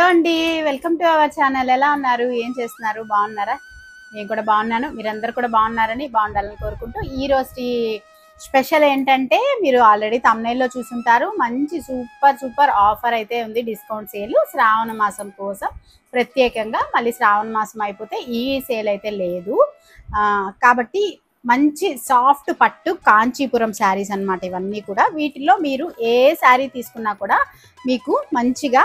Hello అండి, welcome to our channel. ఎలా ఉన్నారు? ఏం చేస్తున్నారు? బాగున్నారా? నేను కూడా బాగున్నాను. మీరందరూ కూడా బాగున్నారని బాగుండాలని కోరుకుంటూ ఈ రోజు స్పెషల్ ఏంటంటే మీరు ఆల్రెడీ థంబ్నెయిల్లో చూసుంటారు. మంచి సూపర్ ఆఫర్ అయితే ఉంది. డిస్కౌంట్ సేల్ శ్రావణ మాసం కోసం ప్రత్యేకంగా. మళ్ళీ శ్రావణ మాసం అయిపోతే ఈ సేల్ అయితే లేదు కాబట్టి మంచి సాఫ్ట్ పట్టు కాంచీపురం శారీస్ అన్నమాట ఇవన్నీ కూడా. వీటిలో మీరు ఏ శారీ తీసుకున్నా కూడా మీకు మంచిగా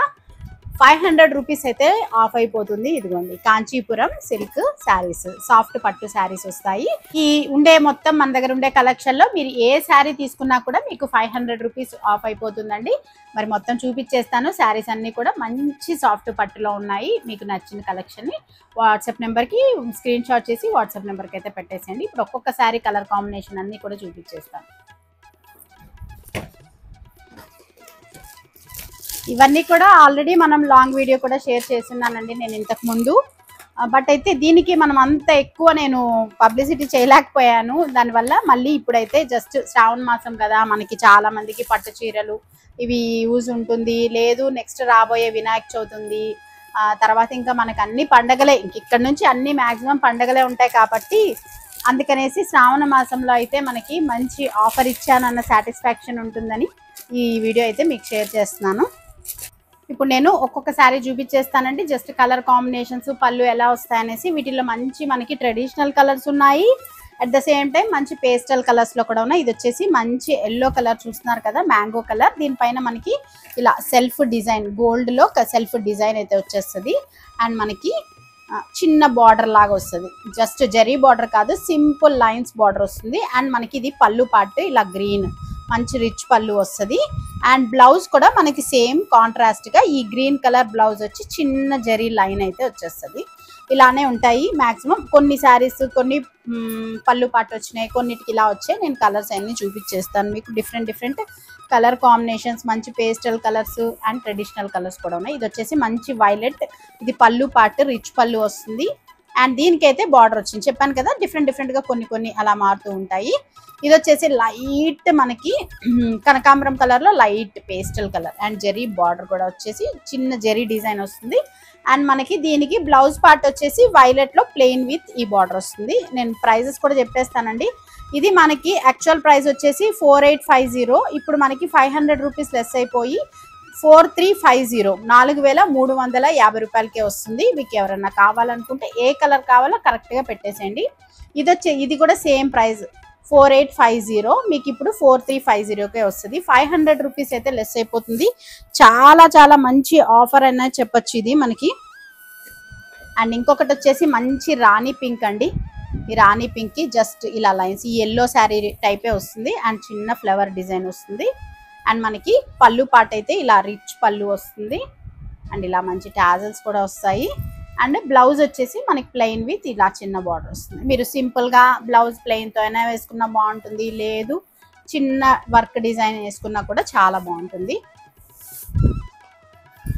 500 రూపీస్ అయితే ఆఫ్ అయిపోతుంది. ఇదిగోండి కాంచీపురం సిల్క్ శారీస్, సాఫ్ట్ పట్టు శారీస్ వస్తాయి. ఈ ఉండే మొత్తం మన దగ్గర ఉండే కలెక్షన్లో మీరు ఏ శారీ తీసుకున్నా కూడా మీకు 500 రూపీస్ ఆఫ్ అయిపోతుందండి. మరి మొత్తం చూపించేస్తాను. శారీస్ అన్నీ కూడా మంచి సాఫ్ట్ పట్టులో ఉన్నాయి. మీకు నచ్చిన కలెక్షన్ని వాట్సాప్ నెంబర్కి స్క్రీన్ షాట్ చేసి వాట్సాప్ నెంబర్కి అయితే పెట్టేసేయండి. ఇప్పుడు ఒక్కొక్క శారీ కలర్ కాంబినేషన్ అన్నీ కూడా చూపించేస్తాను. ఇవన్నీ కూడా ఆల్రెడీ మనం లాంగ్ వీడియో కూడా షేర్ చేస్తున్నానండి నేను ఇంతకు ముందు. బట్ అయితే దీనికి మనం అంత ఎక్కువ నేను పబ్లిసిటీ చేయలేకపోయాను. దానివల్ల మళ్ళీ ఇప్పుడైతే జస్ట్ శ్రావణ మాసం కదా, మనకి చాలా మందికి పట్టు చీరలు ఇవి యూజ్ ఉంటుంది. లేదు నెక్స్ట్ రాబోయే వినాయక చవితి ఉంది, తర్వాత ఇంకా మనకు అన్ని పండగలే, ఇక్కడ నుంచి అన్ని మ్యాక్సిమం పండగలే ఉంటాయి. కాబట్టి అందుకనేసి శ్రావణ మాసంలో అయితే మనకి మంచి ఆఫర్ ఇచ్చానన్న సాటిస్ఫాక్షన్ ఉంటుందని ఈ వీడియో అయితే మీకు షేర్ చేస్తున్నాను. ఇప్పుడు నేను ఒక్కొక్క శారీ చూపించేస్తానండి. జస్ట్ కలర్ కాంబినేషన్స్, పళ్ళు ఎలా వస్తాయనేసి. వీటిలో మంచి మనకి ట్రెడిషనల్ కలర్స్ ఉన్నాయి, అట్ ద సేమ్ టైం మంచి పేస్టల్ కలర్స్లో కూడా ఉన్నాయి. ఇది వచ్చేసి మంచి ఎల్లో కలర్ చూస్తున్నారు కదా, మ్యాంగో కలర్. దీనిపైన మనకి ఇలా సెల్ఫ్ డిజైన్, గోల్డ్లో సెల్ఫ్ డిజైన్ అయితే వచ్చేస్తుంది. అండ్ మనకి చిన్న బార్డర్ లాగా వస్తుంది. జస్ట్ జరీ బార్డర్ కాదు, సింపుల్ లైన్స్ బార్డర్ వస్తుంది. అండ్ మనకి ఇది పళ్ళు పార్ట్ ఇలా గ్రీన్, మంచి రిచ్ పళ్ళు వస్తుంది. అండ్ బ్లౌజ్ కూడా మనకి సేమ్ కాంట్రాస్ట్గా ఈ గ్రీన్ కలర్ బ్లౌజ్ వచ్చి చిన్న జరీ లైన్ అయితే వచ్చేస్తుంది. ఇలానే ఉంటాయి మ్యాక్సిమం. కొన్ని శారీస్ కొన్ని పళ్ళు పాటు వచ్చినాయి, కొన్నిటికి ఇలా వచ్చాయి. నేను కలర్స్ అన్నీ చూపించేస్తాను మీకు. డిఫరెంట్ కలర్ కాంబినేషన్స్, మంచి pastel colours and traditional colours కూడా ఉన్నాయి. ఇది వచ్చేసి మంచి వైలెట్, ఇది పళ్ళు పాటు రిచ్ పళ్ళు వస్తుంది. అండ్ దీనికైతే బార్డర్ వచ్చింది. చెప్పాను కదా డిఫరెంట్గా కొన్ని అలా మారుతూ ఉంటాయి. ఇది వచ్చేసి లైట్ మనకి కనకాంబరం కలర్లో light pastel colour and zari border కూడా వచ్చేసి చిన్న జెరీ డిజైన్ వస్తుంది. అండ్ మనకి దీనికి బ్లౌజ్ పార్ట్ వచ్చేసి వైలెట్లో ప్లెయిన్ విత్ ఈ బార్డర్ వస్తుంది. నేను ప్రైజెస్ కూడా చెప్పేస్తానండి. ఇది మనకి యాక్చువల్ ప్రైస్ వచ్చేసి 4850. ఇప్పుడు మనకి 500 రూపీస్ లెస్ అయిపోయి 4350, 4350 రూపాయలకే వస్తుంది. మీకు ఎవరన్నా కావాలనుకుంటే ఏ కలర్ కావాలో కరెక్ట్గా పెట్టేసేయండి. ఇది కూడా సేమ్ ప్రైస్ 4850, మీకు ఇప్పుడు 4350కే వస్తుంది. 500 రూపీస్ అయితే లెస్ అయిపోతుంది. చాలా మంచి ఆఫర్ అనేది చెప్పొచ్చు ఇది మనకి. అండ్ ఇంకొకటి వచ్చేసి మంచి రాణి పింక్ అండి. ఈ రాణి పింక్కి జస్ట్ ఇలా లైన్స్, ఈ ఎల్లో శారీ టైపే వస్తుంది. అండ్ చిన్న ఫ్లవర్ డిజైన్ వస్తుంది. అండ్ మనకి పళ్ళు పాట అయితే ఇలా రిచ్ పళ్ళు వస్తుంది. అండ్ ఇలా మంచి టాజల్స్ కూడా వస్తాయి. అండ్ బ్లౌజ్ వచ్చేసి మనకి ప్లెయిన్ విత్ ఇలా చిన్న బార్డర్ వస్తుంది. మీరు సింపుల్గా బ్లౌజ్ ప్లెయిన్తో అయినా వేసుకున్నా బాగుంటుంది, లేదు చిన్న వర్క్ డిజైన్ వేసుకున్నా కూడా చాలా బాగుంటుంది.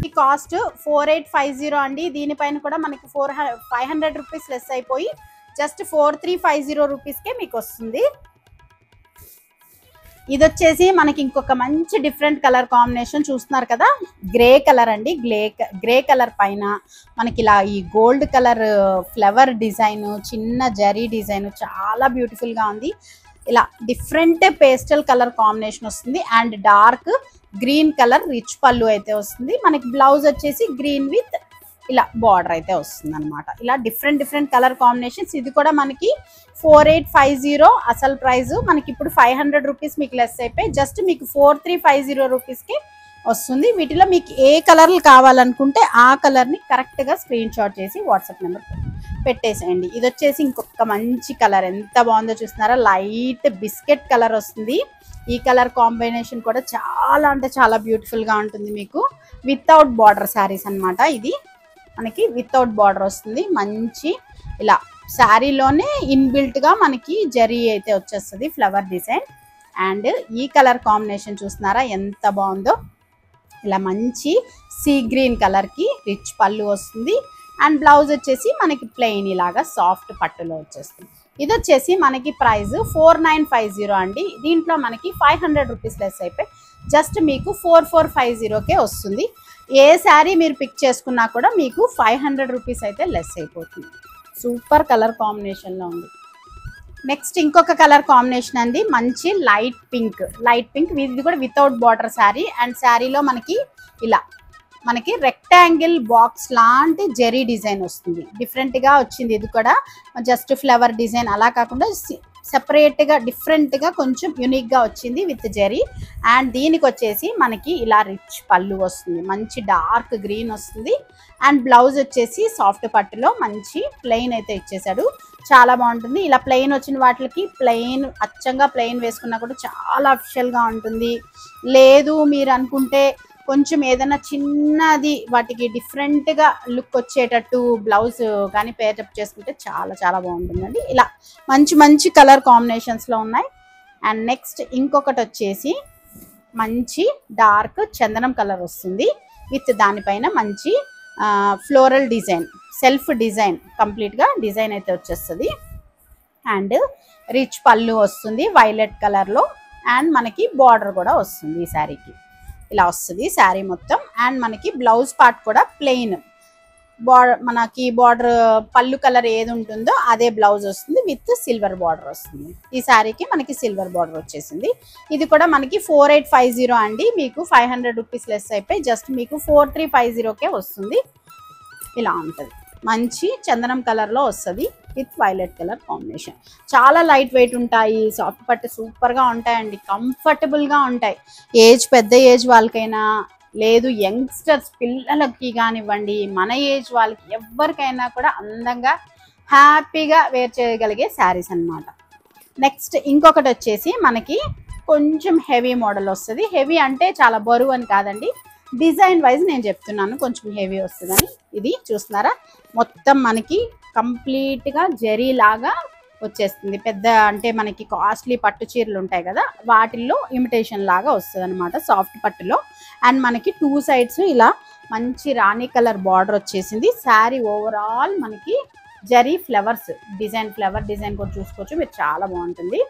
ఈ కాస్ట్ 4850 అండి. దీనిపైన కూడా మనకి 500 రూపీస్ లెస్ అయిపోయి జస్ట్ 4350 రూపీస్కే మీకు వస్తుంది. ఇది వచ్చేసి మనకి ఇంకొక మంచి డిఫరెంట్ కలర్ కాంబినేషన్ చూస్తున్నారు కదా, గ్రే కలర్ అండి. గ్రే కలర్ పైన మనకి ఇలా ఈ గోల్డ్ కలర్ ఫ్లవర్ డిజైన్, చిన్న జరీ డిజైన్ చాలా బ్యూటిఫుల్గా ఉంది. ఇలా డిఫరెంట్ పేస్టల్ కలర్ కాంబినేషన్ వస్తుంది. And dark green colour rich పళ్ళు అయితే వస్తుంది. మనకి బ్లౌజ్ వచ్చేసి గ్రీన్ విత్ ఇలా బార్డర్ అయితే వస్తుంది అనమాట. ఇలా డిఫరెంట్ కలర్ కాంబినేషన్స్. ఇది కూడా మనకి 4850 అసలు ప్రైస్. మనకి ఇప్పుడు 500 రూపీస్ మీకు లెస్ అయిపోయి జస్ట్ మీకు 4350 రూపీస్కి వస్తుంది. వీటిలో మీకు ఏ కలర్లు కావాలనుకుంటే ఆ కలర్ని కరెక్ట్గా స్క్రీన్ షాట్ చేసి వాట్సాప్ నెంబర్ పెట్టేసేయండి. ఇది వచ్చేసి ఇంకొక మంచి కలర్, ఎంత బాగుందో చూస్తున్నారా, లైట్ బిస్కెట్ కలర్ వస్తుంది. ఈ కలర్ కాంబినేషన్ కూడా చాలా అంటే చాలా బ్యూటిఫుల్గా ఉంటుంది మీకు. వితౌట్ బార్డర్ శారీస్ అనమాట. ఇది మనకి వితౌట్ బార్డర్ వస్తుంది. మంచి ఇలా శారీలోనే ఇన్బిల్ట్గా మనకి జరీ అయితే వచ్చేస్తుంది, ఫ్లవర్ డిజైన్. అండ్ ఈ కలర్ కాంబినేషన్ చూస్తున్నారా ఎంత బాగుందో. ఇలా మంచి సీ గ్రీన్ కలర్కి రిచ్ పళ్ళు వస్తుంది. అండ్ బ్లౌజ్ వచ్చేసి మనకి ప్లెయిన్ ఇలాగా సాఫ్ట్ పట్టులో వచ్చేస్తుంది. ఇది వచ్చేసి మనకి ప్రైస్ 4950 అండి. దీంట్లో మనకి 500 రూపీస్ లెస్ అయిపోయి జస్ట్ మీకు 4450కే వస్తుంది. ఏ శారీ మీరు పిక్ చేసుకున్నా కూడా మీకు 500 రూపీస్ అయితే లెస్ అయిపోతుంది. సూపర్ కలర్ కాంబినేషన్లో ఉంది. నెక్స్ట్ ఇంకొక కలర్ కాంబినేషన్ అండి, మంచి లైట్ పింక్. ఇది కూడా వితౌట్ బార్డర్ శారీ. అండ్ శారీలో మనకి ఇలా మనకి రెక్టాంగిల్ బాక్స్ లాంటి జెరీ డిజైన్ వస్తుంది. డిఫరెంట్గా వచ్చింది. ఇది కూడా జస్ట్ ఫ్లవర్ డిజైన్ అలా కాకుండా సెపరేట్గా డిఫరెంట్గా కొంచెం యూనిక్గా వచ్చింది విత్ జెరీ. అండ్ దీనికి వచ్చేసి మనకి ఇలా రిచ్ పళ్ళు వస్తుంది, మంచి డార్క్ గ్రీన్ వస్తుంది. అండ్ బ్లౌజ్ వచ్చేసి సాఫ్ట్ పట్టులో మంచి ప్లెయిన్ అయితే ఇచ్చేసాడు. చాలా బాగుంటుంది. ఇలా ప్లెయిన్ వచ్చిన వాటికి అచ్చంగా ప్లెయిన్ వేసుకున్నా కూడా చాలా అఫిషియల్గా ఉంటుంది. లేదు మీరు అనుకుంటే కొంచెం ఏదైనా చిన్నది వాటికి డిఫరెంట్గా లుక్ వచ్చేటట్టు బ్లౌజ్ కానీ పేరప్ చేసుకుంటే చాలా చాలా బాగుంటుందండి. ఇలా మంచి మంచి కలర్ కాంబినేషన్స్లో ఉన్నాయి. అండ్ నెక్స్ట్ ఇంకొకటి వచ్చేసి మంచి డార్క్ చందనం కలర్ వస్తుంది విత్ దానిపైన మంచి ఫ్లోరల్ డిజైన్, సెల్ఫ్ డిజైన్, కంప్లీట్గా డిజైన్ అయితే వచ్చేస్తుంది. అండ్ రిచ్ పళ్ళు వస్తుంది వైలెట్ కలర్లో. అండ్ మనకి బార్డర్ కూడా వస్తుంది. ఈ శారీకి ఇలా వస్తుంది శారీ మొత్తం. అండ్ మనకి బ్లౌజ్ పార్ట్ కూడా ప్లెయిన్ మనకి బార్డర్ పళ్ళు కలర్ ఏది ఉంటుందో అదే బ్లౌజ్ వస్తుంది విత్ సిల్వర్ బార్డర్ వస్తుంది. ఈ శారీకి మనకి సిల్వర్ బార్డర్ వచ్చేసింది. ఇది కూడా మనకి 4850 అండి. మీకు 500 రూపీస్ లెస్ అయిపోయి జస్ట్ మీకు 4350కే వస్తుంది. ఇలా ఉంటుంది. మంచి చందనం కలర్లో వస్తుంది విత్ వైలెట్ కలర్ కాంబినేషన్. చాలా లైట్ వెయిట్ ఉంటాయి. సాఫ్ట్ పట్టు సూపర్గా ఉంటాయండి, కంఫర్టబుల్గా ఉంటాయి. పెద్ద ఏజ్ వాళ్ళకైనా లేదు యంగ్స్టర్స్ పిల్లలకి కానివ్వండి, మన ఏజ్ వాళ్ళకి ఎవరికైనా కూడా అందంగా హ్యాపీగా వేర్ చేయగలిగే శారీస్ అన్నమాట. నెక్స్ట్ ఇంకొకటి వచ్చేసి మనకి కొంచెం హెవీ మోడల్ వస్తుంది. హెవీ అంటే చాలా బరువు అని కాదండి, డిజైన్ వైజ్ నేను చెప్తున్నాను కొంచెం హెవీ వస్తుందని. ఇది చూస్తున్నారా మొత్తం మనకి కంప్లీట్గా జరీ లాగా వచ్చేస్తుంది. పెద్ద అంటే మనకి కాస్ట్లీ పట్టు చీరలు ఉంటాయి కదా వాటిల్లో ఇమిటేషన్ లాగా వస్తుంది అనమాట సాఫ్ట్ పట్టులో. అండ్ మనకి 2 సైడ్స్ ఇలా మంచి రాణి కలర్ బార్డర్ వచ్చేసింది. శారీ ఓవరాల్ మనకి zari flowers design, flower design కూడా చూసుకోవచ్చు మీరు, చాలా బాగుంటుంది.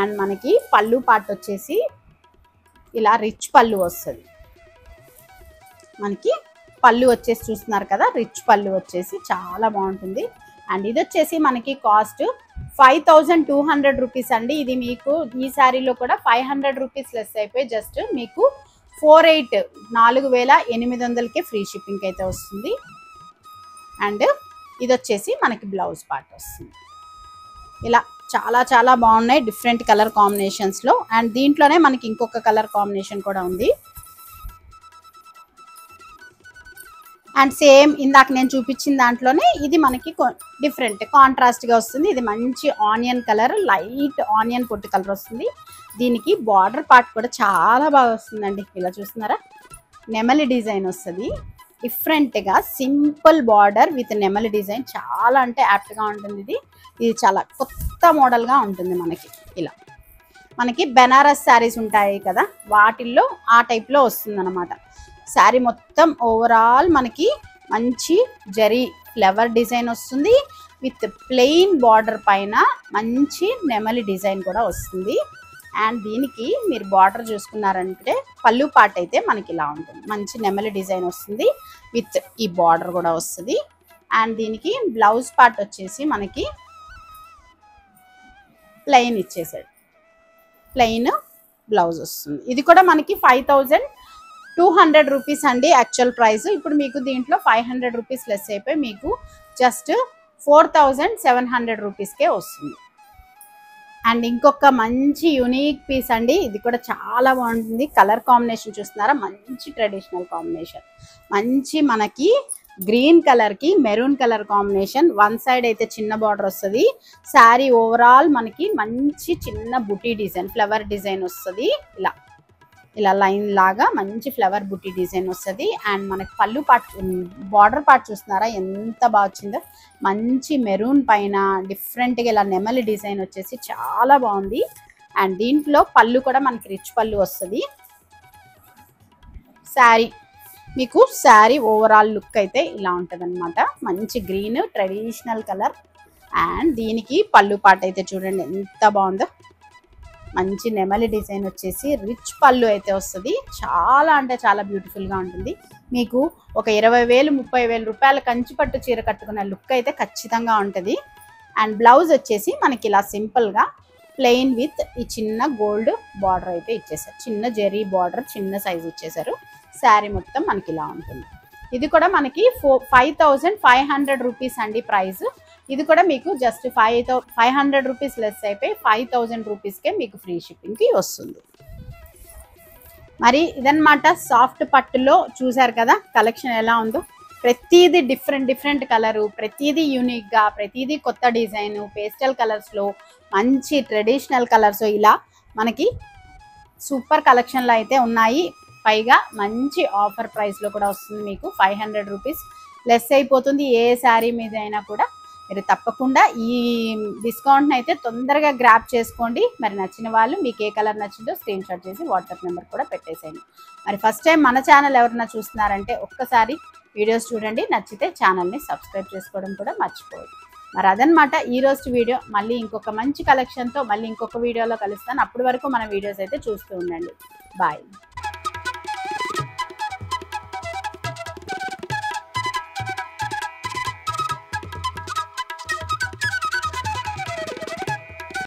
అండ్ మనకి పళ్ళు పార్ట్ వచ్చేసి ఇలా రిచ్ పళ్ళు వస్తుంది. మనకి పళ్ళు వచ్చేసి చూస్తున్నారు కదా, రిచ్ పళ్ళు వచ్చేసి చాలా బాగుంటుంది. అండ్ ఇది వచ్చేసి మనకి కాస్ట్ 5200 రూపీస్ అండి. ఇది మీకు ఈ శారీలో కూడా 500 రూపీస్ లెస్ అయిపోయి జస్ట్ మీకు 4800కే ఫ్రీ షిప్పింగ్ అయితే వస్తుంది. అండ్ ఇది వచ్చేసి మనకి బ్లౌజ్ పార్ట్ వస్తుంది. ఇలా చాలా చాలా బాగున్నాయి డిఫరెంట్ కలర్ కాంబినేషన్స్లో. అండ్ దీంట్లోనే మనకి ఇంకొక కలర్ కాంబినేషన్ కూడా ఉంది. అండ్ సేమ్ ఇందాక నేను చూపించిన దాంట్లోనే ఇది మనకి డిఫరెంట్ కాంట్రాస్ట్గా వస్తుంది. ఇది మంచి ఆనియన్ కలర్, లైట్ ఆనియన్ పొట్టు కలర్ వస్తుంది. దీనికి బార్డర్ పార్ట్ కూడా చాలా బాగా వస్తుందండి. ఇలా చూస్తున్నారా నెమలి డిజైన్ వస్తుంది. డిఫరెంట్గా సింపుల్ బార్డర్ విత్ నెమలి డిజైన్ చాలా అంటే యాప్ట్గా ఉంటుంది. ఇది చాలా కొత్త మోడల్గా ఉంటుంది మనకి. ఇలా మనకి బెనారస్ శారీస్ ఉంటాయి కదా వాటిల్లో ఆ టైప్లో వస్తుంది అన్నమాట. శారీ మొత్తం ఓవరాల్ మనకి మంచి జరీ ఫ్లవర్ డిజైన్ వస్తుంది విత్ ప్లెయిన్ బార్డర్ పైన మంచి నెమలి డిజైన్ కూడా వస్తుంది. అండ్ దీనికి మీరు బార్డర్ చూసుకున్నారంటే పళ్ళు పార్ట్ అయితే మనకి ఇలా ఉంటుంది, మంచి నెమలి డిజైన్ వస్తుంది విత్ ఈ బార్డర్ కూడా వస్తుంది. అండ్ దీనికి బ్లౌజ్ పార్ట్ వచ్చేసి మనకి ప్లెయిన్ ఇచ్చేసాడు, ప్లెయిన్ బ్లౌజ్ వస్తుంది. ఇది కూడా మనకి 5200 రూపీస్ అండి యాక్చువల్ ప్రైస్. ఇప్పుడు మీకు దీంట్లో 500 రూపీస్ లెస్ అయిపోయి మీకు జస్ట్ 4700 రూపీస్కే వస్తుంది. అండ్ ఇంకొక మంచి యూనిక్ పీస్ అండి, ఇది కూడా చాలా బాగుంటుంది. కలర్ కాంబినేషన్ చూస్తున్నారా మంచి ట్రెడిషనల్ కాంబినేషన్, మంచి మనకి గ్రీన్ కలర్కి maroon colour combination. One side అయితే చిన్న బార్డర్ వస్తుంది. శారీ ఓవరాల్ మనకి మంచి చిన్న బుటీ డిజైన్, ఫ్లవర్ డిజైన్ వస్తుంది. ఇలా లైన్ లాగా మంచి ఫ్లవర్ బుటీ డిజైన్ వస్తుంది. అండ్ మనకి పళ్ళు పార్ట్ బార్డర్ పార్ట్ చూస్తున్నారా ఎంత బాగా వచ్చిందో, మంచి మెరూన్ పైన డిఫరెంట్గా ఇలా నెమలి డిజైన్ వచ్చేసి చాలా బాగుంది. అండ్ దీంట్లో పళ్ళు కూడా మనకి రిచ్ పళ్ళు వస్తుంది. మీకు శారీ ఓవరాల్ లుక్ అయితే ఇలా ఉంటుంది అనమాట. మంచి గ్రీన్ ట్రెడిషనల్ కలర్. అండ్ దీనికి పళ్ళు పార్ట్ అయితే చూడండి ఎంత బాగుందో, మంచి నెమలి డిజైన్ వచ్చేసి రిచ్ పళ్ళు అయితే వస్తుంది. చాలా అంటే చాలా బ్యూటిఫుల్గా ఉంటుంది. మీకు ఒక 20,000 30,000 రూపాయల కంచిపట్టు చీర కట్టుకున్న లుక్ అయితే ఖచ్చితంగా ఉంటుంది. అండ్ బ్లౌజ్ వచ్చేసి మనకి ఇలా సింపుల్గా ప్లెయిన్ విత్ ఈ చిన్న గోల్డ్ బార్డర్ అయితే ఇచ్చేసారు. చిన్న జెరీ బార్డర్ చిన్న సైజ్ ఇచ్చేసారు. శారీ మొత్తం మనకి ఇలా ఉంటుంది. ఇది కూడా మనకి 5,500 రూపీస్ అండి ప్రైస్. ఇది కూడా మీకు జస్ట్ 500 రూపీస్ లెస్ అయిపోయి 5,000 రూపీస్కే మీకు ఫ్రీ షిప్పింగ్కి వస్తుంది. మరి ఇదన్నమాట సాఫ్ట్ పట్టులో చూసారు కదా కలెక్షన్ ఎలా ఉందో. ప్రతిదీ డిఫరెంట్ కలరు, ప్రతిదీ యూనిక్గా, ప్రతిదీ కొత్త డిజైను, పేస్టల్ కలర్స్లో మంచి ట్రెడిషనల్ కలర్స్ ఇలా మనకి సూపర్ కలెక్షన్లు అయితే ఉన్నాయి. పైగా మంచి ఆఫర్ ప్రైస్లో కూడా వస్తుంది. మీకు 500 రూపీస్ లెస్ అయిపోతుంది ఏ శారీ మీద అయినా కూడా. మీరు తప్పకుండా ఈ డిస్కౌంట్ని అయితే తొందరగా గ్రాప్ చేసుకోండి. మరి నచ్చిన వాళ్ళు మీకు ఏ కలర్ నచ్చిందో స్క్రీన్ షాట్ చేసి వాట్సాప్ నెంబర్ కూడా పెట్టేసేయండి. మరి ఫస్ట్ టైం మన ఛానల్ ఎవరైనా చూస్తున్నారంటే ఒక్కసారి వీడియోస్ చూడండి. నచ్చితే ఛానల్ని సబ్స్క్రైబ్ చేసుకోవడం కూడా మర్చిపోవద్దు. మరి అదనమాట ఈరోజు వీడియో. మళ్ళీ ఇంకొక మంచి కలెక్షన్తో మళ్ళీ ఇంకొక వీడియోలో కలుస్తాను. అప్పటి వరకు మన వీడియోస్ అయితే చూస్తూ ఉండండి. బాయ్.